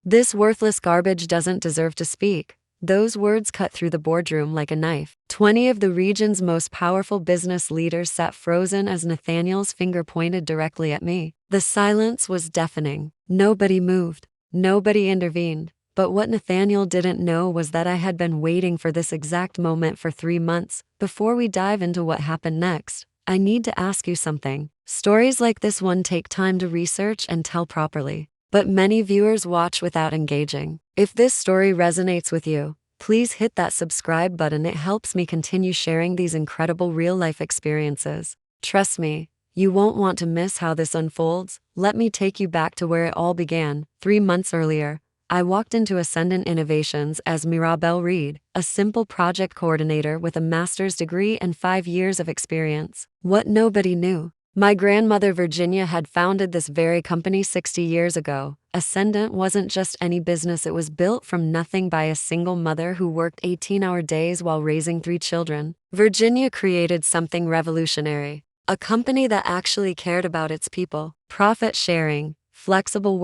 This worthless garbage doesn't deserve to speak. Those words cut through the boardroom like a knife. 20 of the region's most powerful business leaders sat frozen as Nathaniel's finger pointed directly at me. The silence was deafening. Nobody moved. Nobody intervened. But what Nathaniel didn't know was that I had been waiting for this exact moment for 3 months. Before we dive into what happened next, I need to ask you something. Stories like this one take time to research and tell properly. But many viewers watch without engaging. If this story resonates with you, please hit that subscribe button. It helps me continue sharing these incredible real-life experiences. Trust me, you won't want to miss how this unfolds. Let me take you back to where it all began. 3 months earlier, I walked into Ascendant Innovations as Mirabelle Reed, a simple project coordinator with a master's degree and 5 years of experience. What nobody knew: my grandmother Virginia had founded this very company 60 years ago. Ascendant wasn't just any business, it was built from nothing by a single mother who worked 18-hour days while raising 3 children. Virginia created something revolutionary, a company that actually cared about its people. Profit sharing, flexible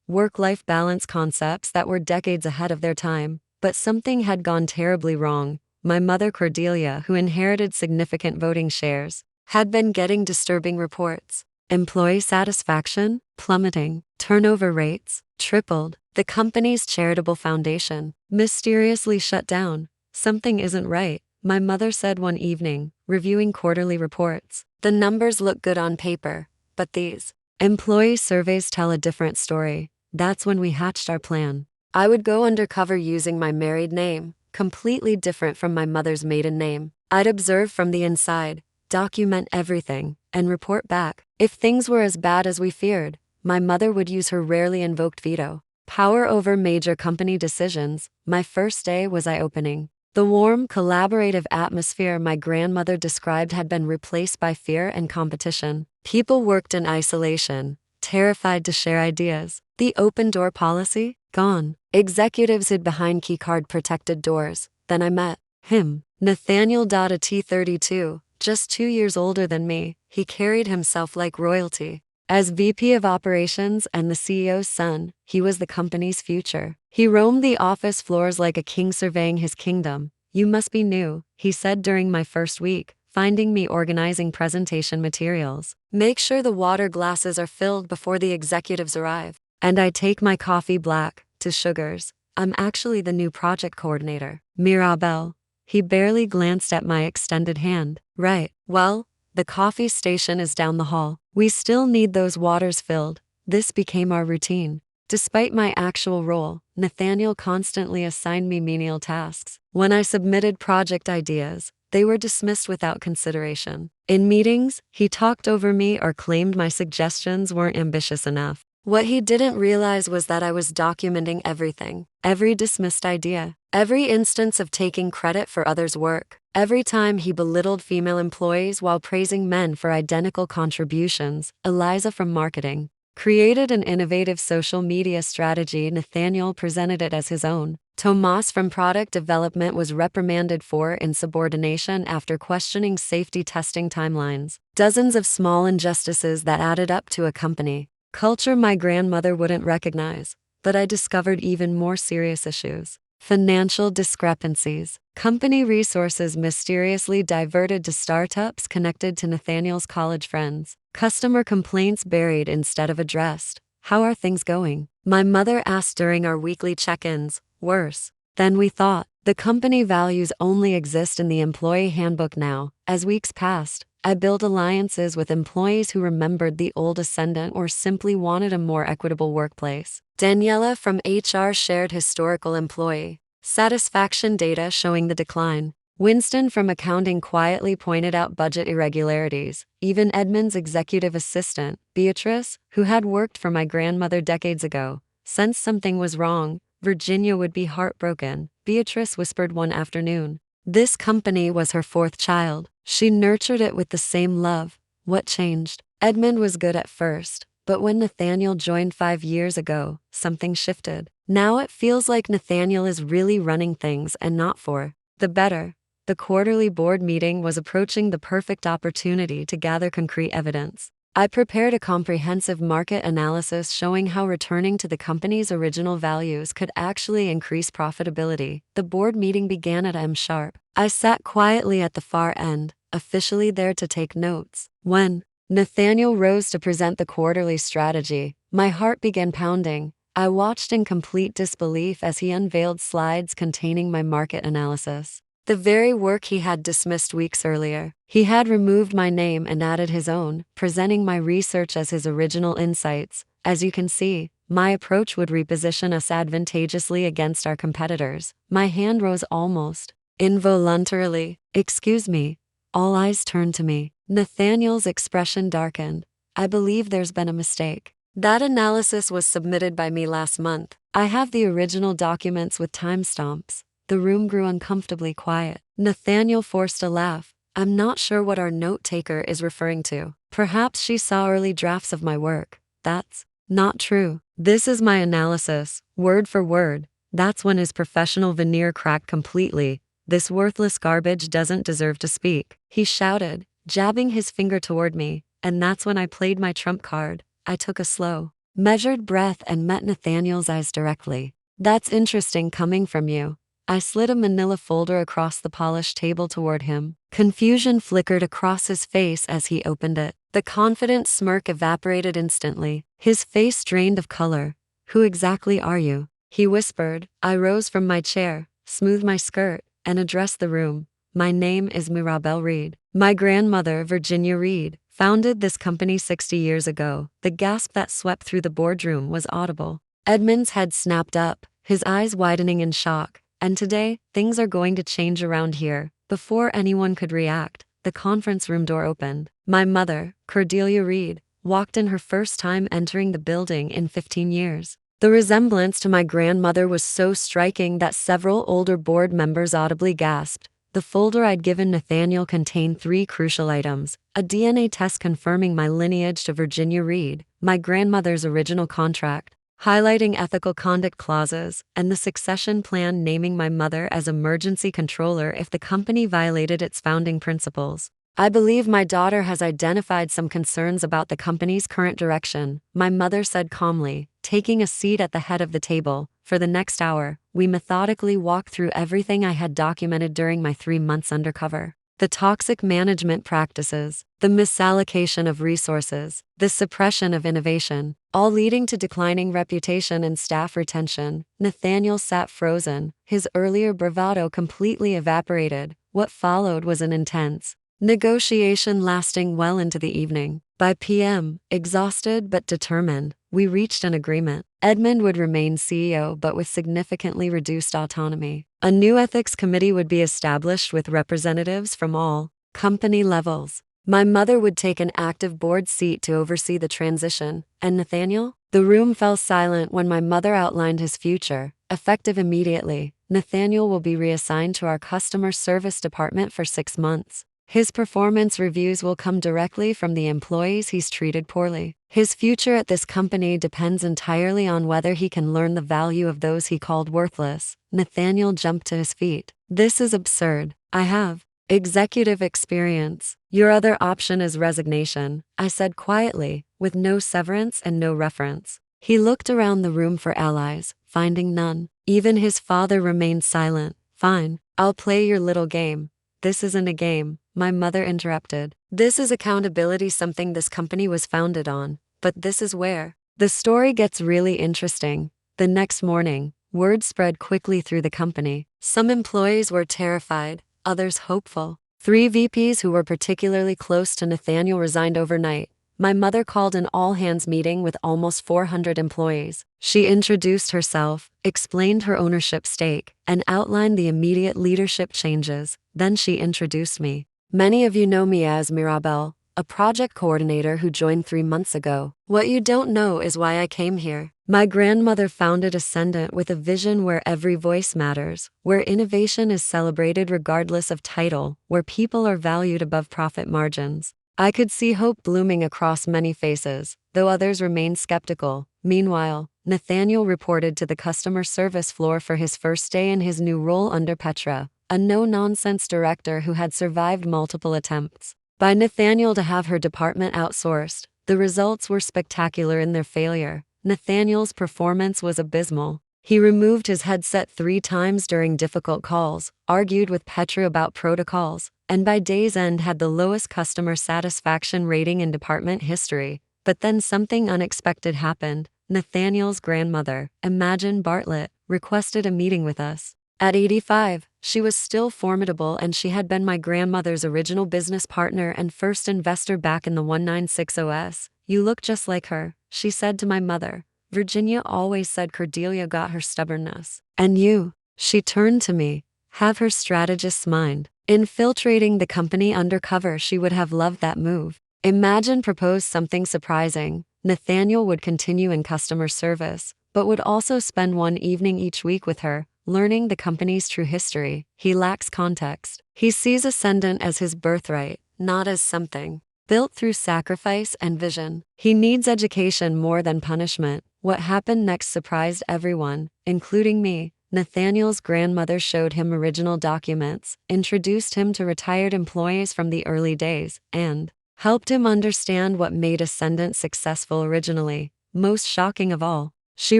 work-life balance concepts that were decades ahead of their time. But something had gone terribly wrong. My mother Cordelia, who inherited significant voting shares, had been getting disturbing reports. Employee satisfaction plummeting, turnover rates tripled. The company's charitable foundation mysteriously shut down. Something isn't right, my mother said one evening, reviewing quarterly reports. The numbers look good on paper, but these employee surveys tell a different story. That's when we hatched our plan. I would go undercover using my married name, completely different from my mother's maiden name. I'd observe from the inside, document everything, and report back. If things were as bad as we feared, my mother would use her rarely invoked veto power over major company decisions. My first day was eye-opening. The warm, collaborative atmosphere my grandmother described had been replaced by fear and competition. People worked in isolation, terrified to share ideas. The open-door policy? Gone. Executives hid behind keycard-protected doors. Then I met him. Nathaniel T32, just 2 years older than me. He carried himself like royalty. As VP of Operations and the CEO's son, he was the company's future. He roamed the office floors like a king surveying his kingdom. "You must be new," he said during my first week, finding me organizing presentation materials. "Make sure the water glasses are filled before the executives arrive. And I take my coffee black, to sugars. I'm actually the new project coordinator." Mirabelle. He barely glanced at my extended hand. "Right, well, the coffee station is down the hall. We still need those waters filled." This became our routine. Despite my actual role, Nathaniel constantly assigned me menial tasks. When I submitted project ideas, they were dismissed without consideration. In meetings, he talked over me or claimed my suggestions weren't ambitious enough. What he didn't realize was that I was documenting everything. Every dismissed idea, every instance of taking credit for others' work, every time he belittled female employees while praising men for identical contributions. Eliza from marketing created an innovative social media strategy. Nathaniel presented it as his own. Tomas from product development was reprimanded for insubordination after questioning safety testing timelines. Dozens of small injustices that added up to a company culture my grandmother wouldn't recognize. But I discovered even more serious issues. Financial discrepancies. Company resources mysteriously diverted to startups connected to Nathaniel's college friends. Customer complaints buried instead of addressed. "How are things going?" my mother asked during our weekly check-ins. "Worse than we thought. The company values only exist in the employee handbook now." As weeks passed, I built alliances with employees who remembered the old Ascendant or simply wanted a more equitable workplace. Daniela from HR shared historical employee satisfaction data showing the decline. Winston from accounting quietly pointed out budget irregularities. Even Edmund's executive assistant, Beatrice, who had worked for my grandmother decades ago, sensed something was wrong. Virginia would be heartbroken, Beatrice whispered one afternoon. This company was her 4th child. She nurtured it with the same love. What changed? Edmund was good at first, but when Nathaniel joined 5 years ago, something shifted. Now it feels like Nathaniel is really running things and not for the better. The quarterly board meeting was approaching, the perfect opportunity to gather concrete evidence. I prepared a comprehensive market analysis showing how returning to the company's original values could actually increase profitability. The board meeting began at M-sharp. I sat quietly at the far end, officially there to take notes. When Nathaniel rose to present the quarterly strategy, my heart began pounding. I watched in complete disbelief as he unveiled slides containing my market analysis. The very work he had dismissed weeks earlier. He had removed my name and added his own, presenting my research as his original insights. As you can see, my approach would reposition us advantageously against our competitors. My hand rose almost involuntarily. Excuse me. All eyes turned to me. Nathaniel's expression darkened. I believe there's been a mistake. That analysis was submitted by me last month. I have the original documents with timestamps. The room grew uncomfortably quiet. Nathaniel forced a laugh. I'm not sure what our note-taker is referring to. Perhaps she saw early drafts of my work. That's not true. This is my analysis, word for word. That's when his professional veneer cracked completely. This worthless garbage doesn't deserve to speak, he shouted, jabbing his finger toward me. And that's when I played my trump card. I took a slow, measured breath and met Nathaniel's eyes directly. That's interesting coming from you. I slid a manila folder across the polished table toward him. Confusion flickered across his face as he opened it. The confident smirk evaporated instantly. His face drained of color. Who exactly are you? He whispered. I rose from my chair, smoothed my skirt, and addressed the room. My name is Mirabelle Reed. My grandmother, Virginia Reed, founded this company 60 years ago. The gasp that swept through the boardroom was audible. Edmund's head snapped up, his eyes widening in shock. And today, things are going to change around here. Before anyone could react, the conference room door opened. My mother, Cordelia Reed, walked in, her first time entering the building in 15 years. The resemblance to my grandmother was so striking that several older board members audibly gasped. The folder I'd given Nathaniel contained 3 crucial items: a DNA test confirming my lineage to Virginia Reed, my grandmother's original contract, highlighting ethical conduct clauses, and the succession plan naming my mother as emergency controller if the company violated its founding principles. I believe my daughter has identified some concerns about the company's current direction, my mother said calmly, taking a seat at the head of the table. For the next hour, we methodically walked through everything I had documented during my 3 months undercover. The toxic management practices, the misallocation of resources, the suppression of innovation, all leading to declining reputation and staff retention. Nathaniel sat frozen, his earlier bravado completely evaporated. What followed was an intense negotiation lasting well into the evening. By p.m., exhausted but determined, we reached an agreement. Edmund would remain CEO but with significantly reduced autonomy. A new ethics committee would be established with representatives from all company levels. My mother would take an active board seat to oversee the transition. And Nathaniel? The room fell silent when my mother outlined his future. Effective immediately, Nathaniel will be reassigned to our customer service department for 6 months. His performance reviews will come directly from the employees he's treated poorly. His future at this company depends entirely on whether he can learn the value of those he called worthless. Nathaniel jumped to his feet. This is absurd. I have executive experience. Your other option is resignation, I said quietly, with no severance and no reference. He looked around the room for allies, finding none. Even his father remained silent. Fine, I'll play your little game. This isn't a game, my mother interrupted. This is accountability, something this company was founded on. But this is where the story gets really interesting. The next morning, word spread quickly through the company. Some employees were terrified, others hopeful. 3 VPs who were particularly close to Nathaniel resigned overnight. My mother called an all-hands meeting with almost 400 employees. She introduced herself, explained her ownership stake, and outlined the immediate leadership changes. Then she introduced me. Many of you know me as Mirabelle, a project coordinator who joined 3 months ago. What you don't know is why I came here. My grandmother founded Ascendant with a vision where every voice matters, where innovation is celebrated regardless of title, where people are valued above profit margins. I could see hope blooming across many faces, though others remained skeptical. Meanwhile, Nathaniel reported to the customer service floor for his first day in his new role under Petra, a no-nonsense director who had survived multiple attempts by Nathaniel to have her department outsourced. The results were spectacular in their failure. Nathaniel's performance was abysmal. He removed his headset 3 times during difficult calls, argued with Petra about protocols, and by day's end had the lowest customer satisfaction rating in department history. But then something unexpected happened. Nathaniel's grandmother, Imagine Bartlett, requested a meeting with us. At 85, she was still formidable, and she had been my grandmother's original business partner and first investor back in the 1960s. "You look just like her," she said to my mother. "Virginia always said Cordelia got her stubbornness. And you," she turned to me, "have her strategist's mind." Infiltrating the company undercover, she would have loved that move. Imagine proposed something surprising. Nathaniel would continue in customer service, but would also spend one evening each week with her, learning the company's true history. He lacks context. He sees Ascendant as his birthright, not as something built through sacrifice and vision. He needs education more than punishment. What happened next surprised everyone, including me. Nathaniel's grandmother showed him original documents, introduced him to retired employees from the early days, and helped him understand what made Ascendant successful originally. Most shocking of all, she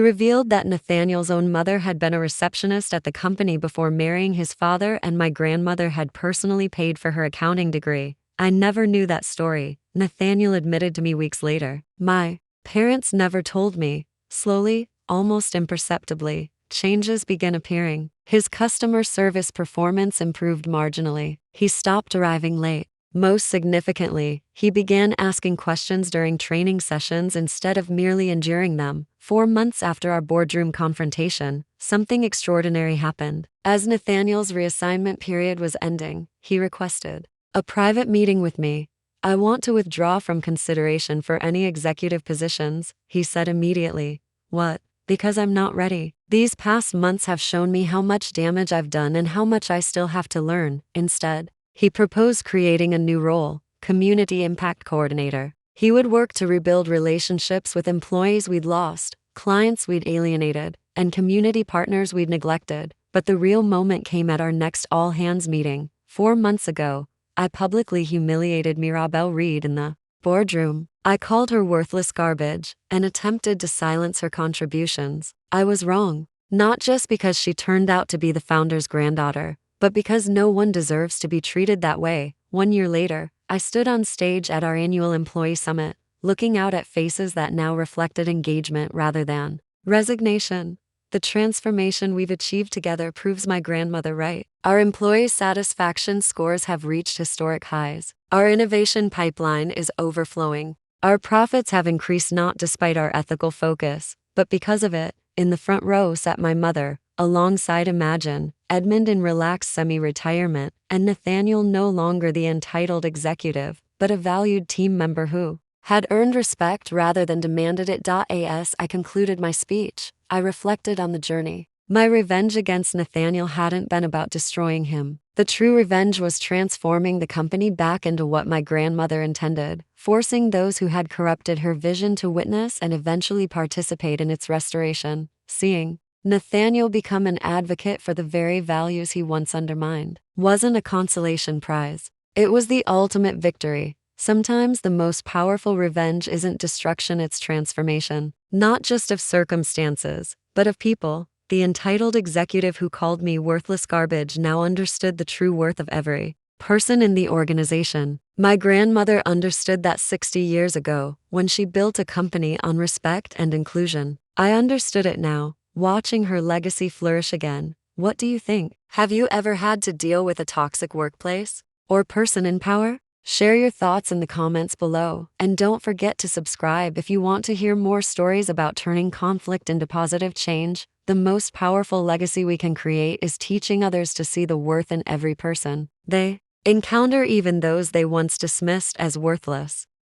revealed that Nathaniel's own mother had been a receptionist at the company before marrying his father, and my grandmother had personally paid for her accounting degree. "I never knew that story," Nathaniel admitted to me weeks later. "My parents never told me." Slowly, almost imperceptibly, changes began appearing. His customer service performance improved marginally. He stopped arriving late. Most significantly, he began asking questions during training sessions instead of merely enduring them. 4 months after our boardroom confrontation, something extraordinary happened. As Nathaniel's reassignment period was ending, he requested a private meeting with me. "I want to withdraw from consideration for any executive positions," he said immediately. "What?" "Because I'm not ready. These past months have shown me how much damage I've done and how much I still have to learn." Instead, he proposed creating a new role, Community Impact Coordinator. He would work to rebuild relationships with employees we'd lost, clients we'd alienated, and community partners we'd neglected. But the real moment came at our next all-hands meeting. 4 months ago, I publicly humiliated Mirabelle Reed in the boardroom. I called her worthless garbage and attempted to silence her contributions. I was wrong, not just because she turned out to be the founder's granddaughter, but because no one deserves to be treated that way. 1 year later, I stood on stage at our annual employee summit, looking out at faces that now reflected engagement rather than resignation. The transformation we've achieved together proves my grandmother right. Our employee satisfaction scores have reached historic highs. Our innovation pipeline is overflowing. Our profits have increased not despite our ethical focus, but because of it. In the front row sat my mother, alongside Imagine, Edmund in relaxed semi-retirement, and Nathaniel no longer the entitled executive, but a valued team member who had earned respect rather than demanded it. As I concluded my speech, I reflected on the journey. My revenge against Nathaniel hadn't been about destroying him. The true revenge was transforming the company back into what my grandmother intended, forcing those who had corrupted her vision to witness and eventually participate in its restoration. Seeing Nathaniel become an advocate for the very values he once undermined wasn't a consolation prize. It was the ultimate victory. Sometimes the most powerful revenge isn't destruction, it's transformation. Not just of circumstances, but of people. The entitled executive who called me worthless garbage now understood the true worth of every person in the organization. My grandmother understood that 60 years ago, when she built a company on respect and inclusion. I understood it now, watching her legacy flourish again. What do you think? Have you ever had to deal with a toxic workplace or person in power? Share your thoughts in the comments below, and don't forget to subscribe if you want to hear more stories about turning conflict into positive change. The most powerful legacy we can create is teaching others to see the worth in every person they encounter, even those they once dismissed as worthless.